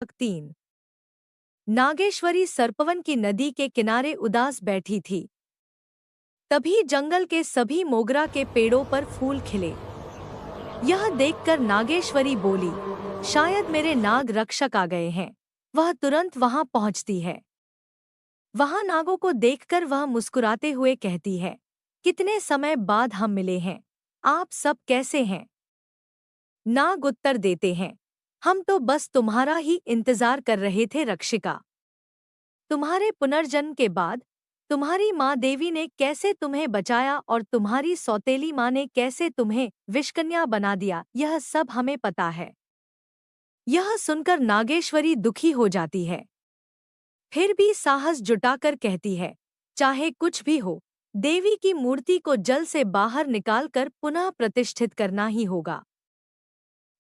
3। नागेश्वरी सर्पवन की नदी के किनारे उदास बैठी थी। तभी जंगल के सभी मोगरा के पेड़ों पर फूल खिले। यह देखकर नागेश्वरी बोली, शायद मेरे नाग रक्षक आ गए हैं। वह तुरंत वहां पहुंचती है। वहां नागों को देखकर वह मुस्कुराते हुए कहती है, कितने समय बाद हम मिले हैं। आप सब कैसे हैं? नाग उत्तर देते हैं, हम तो बस तुम्हारा ही इंतजार कर रहे थे रक्षिका। तुम्हारे पुनर्जन्म के बाद तुम्हारी माँ देवी ने कैसे तुम्हें बचाया और तुम्हारी सौतेली माँ ने कैसे तुम्हें विषकन्या बना दिया, यह सब हमें पता है। यह सुनकर नागेश्वरी दुखी हो जाती है। फिर भी साहस जुटाकर कहती है, चाहे कुछ भी हो, देवी की मूर्ति को जल से बाहर निकालकर पुनः प्रतिष्ठित करना ही होगा।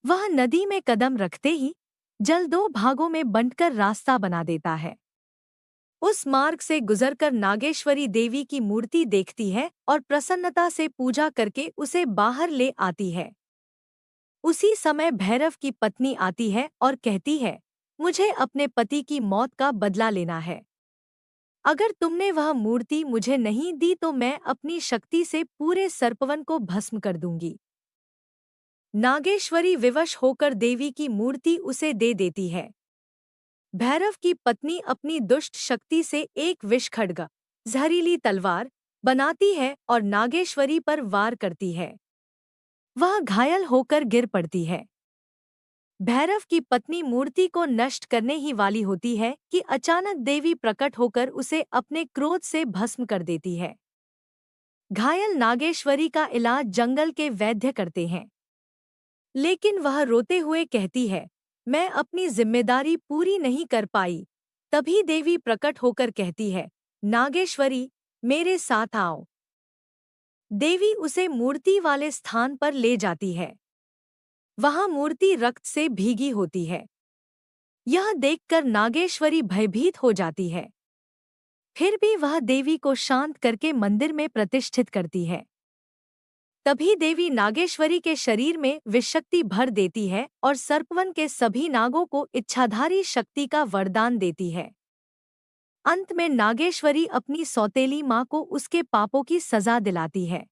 वह नदी में कदम रखते ही जल दो भागों में बंटकर रास्ता बना देता है। उस मार्ग से गुजरकर नागेश्वरी देवी की मूर्ति देखती है और प्रसन्नता से पूजा करके उसे बाहर ले आती है। उसी समय भैरव की पत्नी आती है और कहती है, मुझे अपने पति की मौत का बदला लेना है। अगर तुमने वह मूर्ति मुझे नहीं दी तो मैं अपनी शक्ति से पूरे सर्पवन को भस्म कर दूंगी। नागेश्वरी विवश होकर देवी की मूर्ति उसे दे देती है। भैरव की पत्नी अपनी दुष्ट शक्ति से एक विष खड्ग, जहरीली तलवार बनाती है और नागेश्वरी पर वार करती है। वह घायल होकर गिर पड़ती है। भैरव की पत्नी मूर्ति को नष्ट करने ही वाली होती है कि अचानक देवी प्रकट होकर उसे अपने क्रोध से भस्म कर देती है। घायल नागेश्वरी का इलाज जंगल के वैद्य करते हैं, लेकिन वह रोते हुए कहती है, मैं अपनी जिम्मेदारी पूरी नहीं कर पाई। तभी देवी प्रकट होकर कहती है, नागेश्वरी, मेरे साथ आओ। देवी उसे मूर्ति वाले स्थान पर ले जाती है। वहां मूर्ति रक्त से भीगी होती है। यह देखकर नागेश्वरी भयभीत हो जाती है। फिर भी वह देवी को शांत करके मंदिर में प्रतिष्ठित करती है। तभी देवी नागेश्वरी के शरीर में विषशक्ति भर देती है और सर्पवन के सभी नागों को इच्छाधारी शक्ति का वरदान देती है। अंत में नागेश्वरी अपनी सौतेली माँ को उसके पापों की सजा दिलाती है।